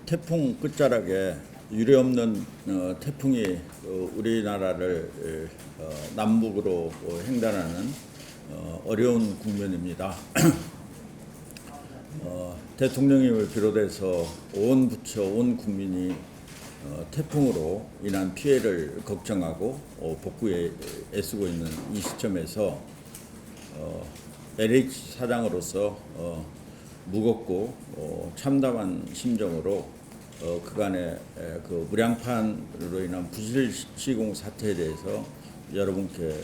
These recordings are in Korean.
태풍 끝자락에 유례없는 태풍이 우리나라를 남북으로 횡단하는 어려운 국면입니다. 대통령님을 비롯해서 온 부처, 온 국민이 태풍으로 인한 피해를 걱정하고 복구에 애쓰고 있는 이 시점에서 LH 사장으로서 무겁고 참담한 심정으로 그간의 그 무량판으로 인한 부실 시공 사태에 대해서 여러분께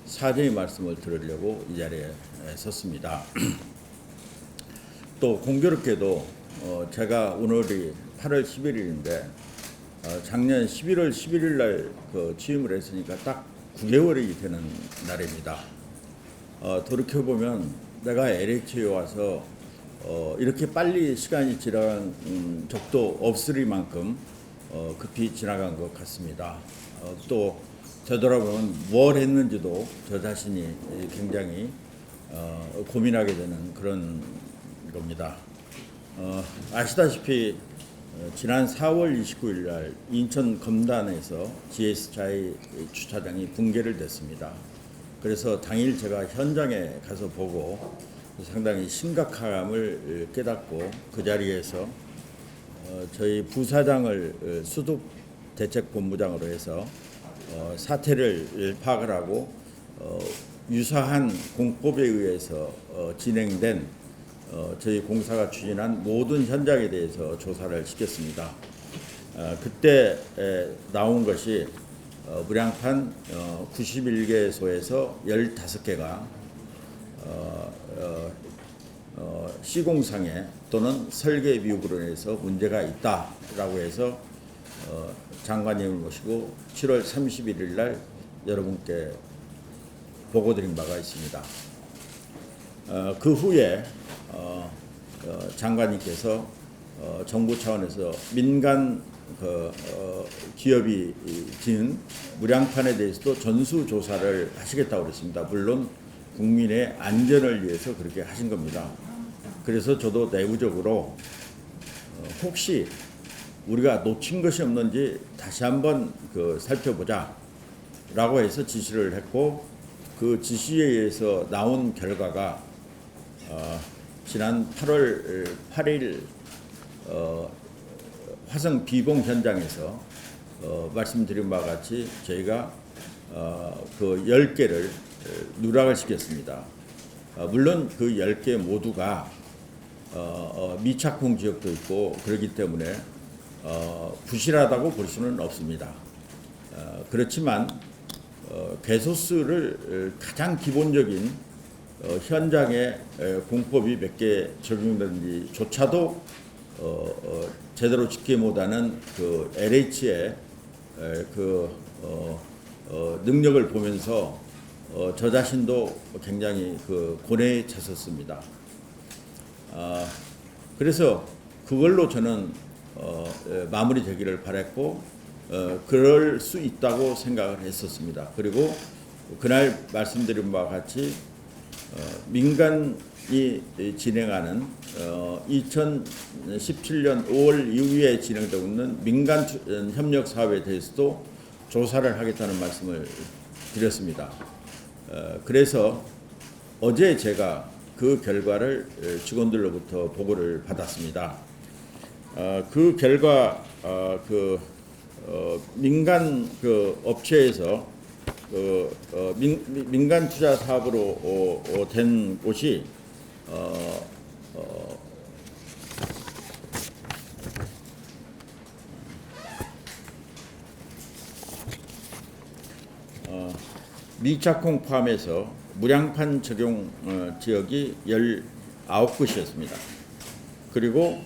사죄의 말씀을 드리려고 이 자리에 섰습니다. 또 공교롭게도 제가 오늘이 8월 11일인데 작년 11월 11일 날 취임을 했으니까 딱 9개월이 되는 날입니다. 돌이켜보면 내가 LH에 와서 이렇게 빨리 시간이 지나간 적도 없으리만큼 급히 지나간 것 같습니다. 또 되돌아보면 뭘 했는지도 저 자신이 굉장히 고민하게 되는 그런 겁니다. 아시다시피 지난 4월 29일 날 인천 검단에서 GS자이 주차장이 붕괴를 됐습니다. 그래서 당일 제가 현장에 가서 보고 상당히 심각함을 깨닫고 그 자리에서 저희 부사장을 수습 대책본부장으로 해서 사태를 파악을 하고 유사한 공법에 의해서 진행된 저희 공사가 추진한 모든 현장에 대해서 조사를 시켰습니다. 그때 나온 것이 무량판 91개소에서 15개가 시공상에 또는 설계 미흡으로 인해서 문제가 있다라고 해서 장관님을 모시고 7월 31일 날 여러분께 보고드린 바가 있습니다. 그 후에 장관님께서 정부 차원에서 민간 기업이 지은 무량판에 대해서도 전수조사를 하시겠다고 그랬습니다. 물론 국민의 안전을 위해서 그렇게 하신 겁니다. 그래서 저도 내부적으로 혹시 우리가 놓친 것이 없는지 다시 한번 살펴보자 라고 해서 지시를 했고, 그 지시에 의해서 나온 결과가 지난 8월 8일 화성 비봉 현장에서 말씀드린 바와 같이 저희가 그 10개를 누락을 시켰습니다. 물론 그 10개 모두가 미착공 지역도 있고 그렇기 때문에 부실하다고 볼 수는 없습니다. 그렇지만 개소수를 가장 기본적인 현장에 공법이 몇 개 적용되는지조차도 제대로 지키지 못하는 그 LH의 능력을 보면서 저 자신도 굉장히 고뇌에 찼었습니다. 그래서 그걸로 저는 마무리되기를 바랐고 그럴 수 있다고 생각을 했었습니다. 그리고 그날 말씀드린 바와 같이 민간이 진행하는 2017년 5월 이후에 진행되고 있는 민간 협력 사업에 대해서도 조사를 하겠다는 말씀을 드렸습니다. 그래서 어제 제가 그 결과를 직원들로부터 보고를 받았습니다. 그 결과 민간 업체에서 민간 투자 사업으로 된 곳이 미착공 포함해서 무량판 적용 지역이 19곳이었습니다. 그리고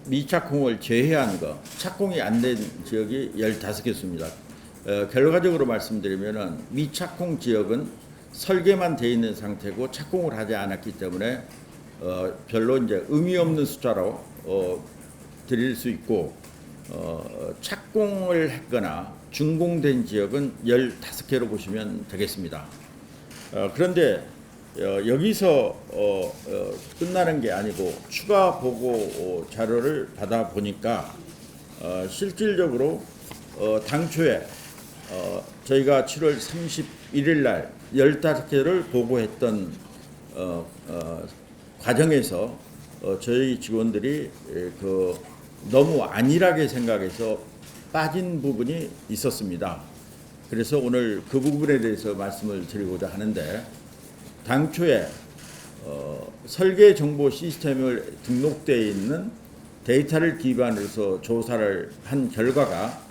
미착공을 제외한 착공이 안 된 지역이 15개소입니다. 결과적으로 말씀드리면은 미착공 지역은 설계만 돼 있는 상태고 착공을 하지 않았기 때문에 별로 이제 의미 없는 숫자로 드릴 수 있고, 착공을 했거나 준공된 지역은 15개로 보시면 되겠습니다. 그런데 여기서 끝나는 게 아니고 추가 보고 자료를 받아 보니까 실질적으로 당초에 저희가 7월 31일 날 15개를 보고했던 과정에서 저희 직원들이 너무 안일하게 생각해서 빠진 부분이 있었습니다. 그래서 오늘 그 부분에 대해서 말씀을 드리고자 하는데, 당초에 설계 정보 시스템을 등록되어 있는 데이터를 기반으로 해서 조사를 한 결과가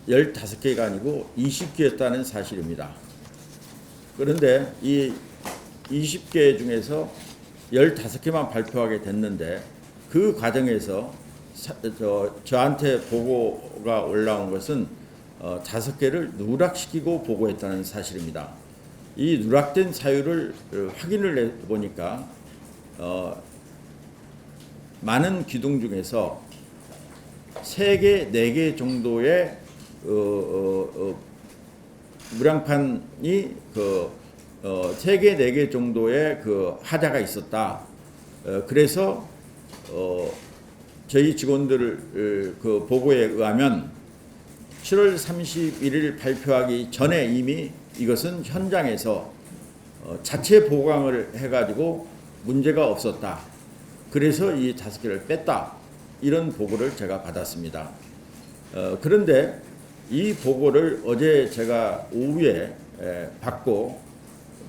15개가 아니고 20개였다는 사실입니다. 그런데 이 20개 중에서 15개만 발표하게 됐는데, 그 과정에서 저한테 보고가 올라온 것은 5개를 누락시키고 보고했다는 사실입니다. 이 누락된 사유를 확인을 해보니까 많은 기둥 중에서 3개, 4개 정도의 무량판이 3개, 4개 정도의 하자가 있었다. 그래서 저희 직원들 보고에 의하면 7월 31일 발표하기 전에 이미 이것은 현장에서 자체 보강을 해가지고 문제가 없었다. 그래서 이 5개를 뺐다. 이런 보고를 제가 받았습니다. 그런데 이 보고를 어제 제가 오후에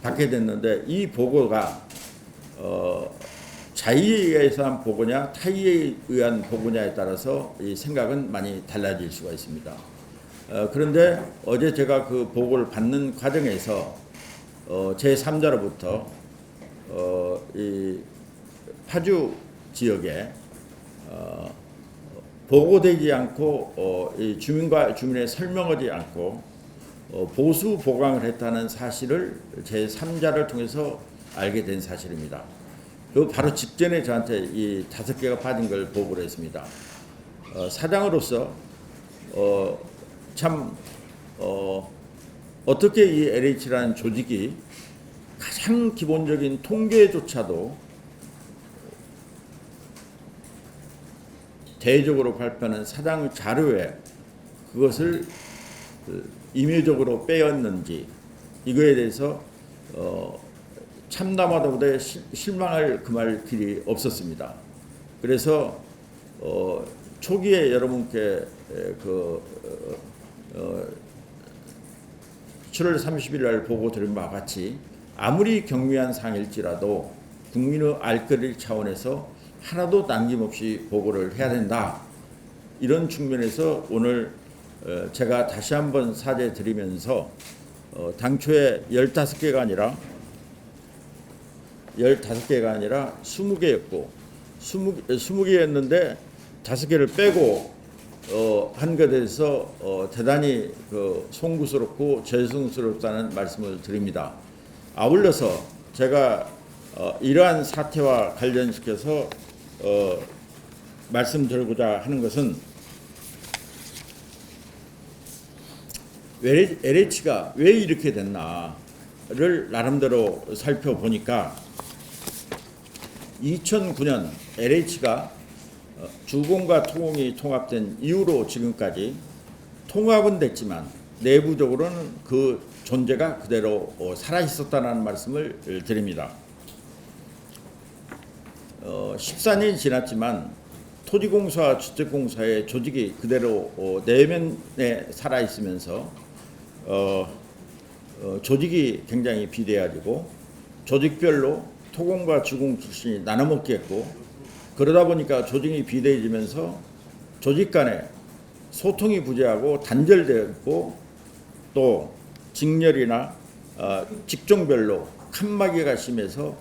받게 됐는데, 이 보고가 자의에 의해서 한 보고냐 타의에 의한 보고냐에 따라서 이 생각은 많이 달라질 수가 있습니다. 그런데 어제 제가 그 보고를 받는 과정에서 제3자로부터 이 파주 지역에 보고되지 않고 이 주민과 주민의 설명하지 않고 보수 보강을 했다는 사실을 제3자를 통해서 알게 된 사실입니다. 그 바로 직전에 저한테 이 5개가 빠진 걸 보고를 했습니다. 사장으로서 참 어떻게 이 LH라는 조직이 가장 기본적인 통계조차도 대외적으로 발표하는 사장 자료에 그것을 임의적으로 빼었는지, 이거에 대해서 참담하다보다 실망할 금할 길이 없었습니다. 그래서 초기에 여러분께 7월 30일 날 보고 드린 바와 같이 아무리 경미한 사항일지라도 국민의 알 권리 차원에서 하나도 남김없이 보고를 해야 된다. 이런 측면에서 오늘 제가 다시 한번 사죄드리면서 당초에 15개가 아니라 20개였고 20개였는데 5개를 빼고 한 것에 대해서 대단히 송구스럽고 죄송스럽다는 말씀을 드립니다. 아울러서 제가 이러한 사태와 관련시켜서 말씀드리고자 하는 것은, LH가 왜 이렇게 됐나를 나름대로 살펴보니까 2009년 LH가 주공과 토공이 통합된 이후로 지금까지 통합은 됐지만 내부적으로는 그 존재가 그대로 살아있었다는 말씀을 드립니다. 14년이 지났지만 토지공사와 주택공사의 조직이 그대로 내면에 살아있으면서 조직이 굉장히 비대해지고 조직별로 토공과 주공 출신이 나눠먹겠고, 그러다 보니까 조직이 비대해지면서 조직 간에 소통이 부재하고 단절되었고, 또 직렬이나 직종별로 칸막이가 심해서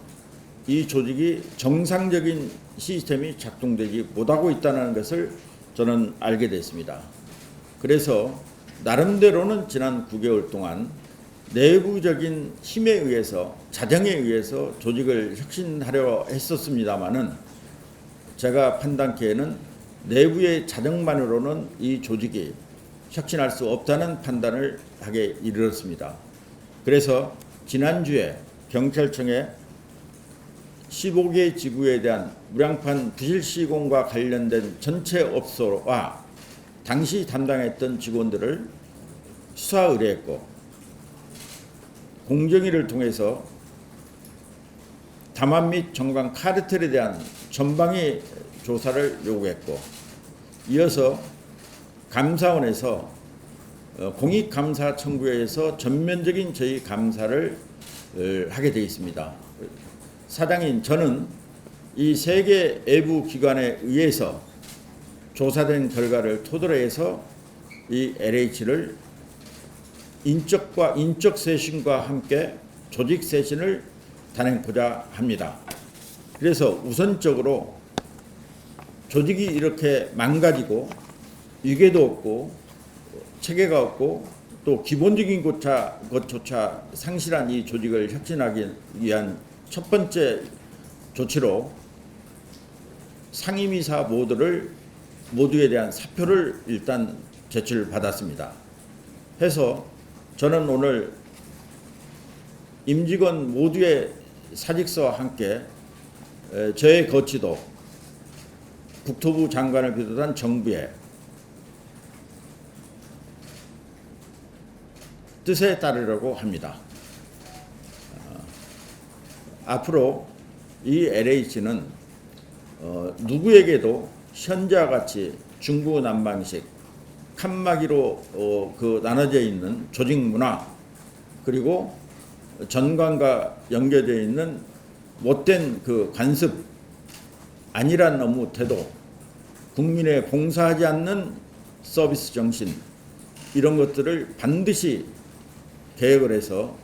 이 조직이 정상적인 시스템이 작동되지 못하고 있다는 것을 저는 알게 됐습니다. 그래서 나름대로는 지난 9개월 동안 내부적인 힘에 의해서, 자정에 의해서 조직을 혁신하려 했었습니다마는, 제가 판단케에는 내부의 자정만으로는 이 조직이 혁신할 수 없다는 판단을 하게 이르렀습니다. 그래서 지난주에 경찰청에 15개 지구에 대한 무량판 부실 시공과 관련된 전체 업소와 당시 담당했던 직원들을 수사 의뢰했고, 공정위를 통해서 담합 및 정관 카르텔에 대한 전방위 조사를 요구했고, 이어서 감사원에서 공익감사 청구에서 전면적인 저희 감사를 하게 되어 있습니다. 사장인 저는 이 세 개 외부 기관에 의해서 조사된 결과를 토대로 해서 이 LH를 인적 쇄신과 함께 조직 쇄신을 단행하고자 합니다. 그래서 우선적으로 조직이 이렇게 망가지고 위계도 없고 체계가 없고 또 기본적인 것조차 상실한 이 조직을 혁신하기 위한 첫 번째 조치로 상임이사 모두에 대한 사표를 일단 제출받았습니다. 해서 저는 오늘 임직원 모두의 사직서와 함께 저의 거취도 국토부 장관을 비롯한 정부의 뜻에 따르려고 합니다. 앞으로 이 LH는 누구에게도 현재와 같이 중구난방식 칸막이로 나눠져 있는 조직 문화, 그리고 전관과 연계되어 있는 못된 관습, 안일한 업무 태도, 국민에 봉사하지 않는 서비스 정신, 이런 것들을 반드시 개혁을 해서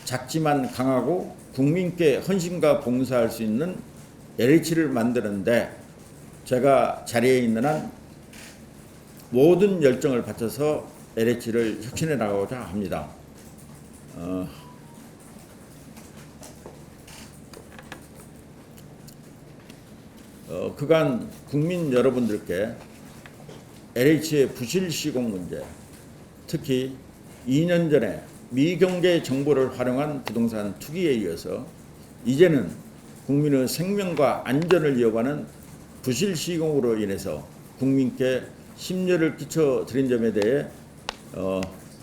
작지만 강하고 국민께 헌신과 봉사할 수 있는 LH를 만드는데 제가 자리에 있는 한 모든 열정을 바쳐서 LH를 혁신해 나가고자 합니다. 그간 국민 여러분들께 LH의 부실 시공 문제, 특히 2년 전에 미경제 정보를 활용한 부동산 투기에 이어서 이제는 국민의 생명과 안전을 이어가는 부실 시공으로 인해서 국민께 심려를 끼쳐드린 점에 대해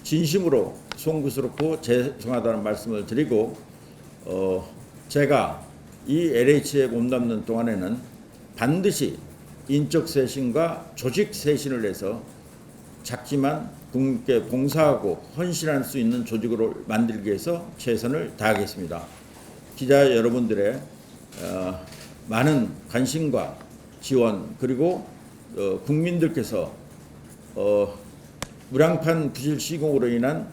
진심으로 송구스럽고 죄송하다는 말씀을 드리고, 제가 이 LH에 몸담는 동안에는 반드시 인적 쇄신과 조직 쇄신을 해서 작지만 국민께 봉사하고 헌신할 수 있는 조직으로 만들기 위해서 최선을 다하겠습니다. 기자 여러분들의 많은 관심과 지원, 그리고 국민들께서 무량판 부실 시공으로 인한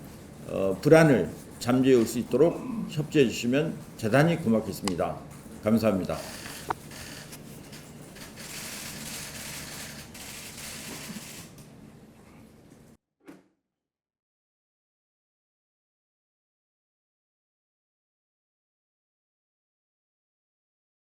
불안을 잠재울 수 있도록 협조해 주시면 대단히 고맙겠습니다. 감사합니다.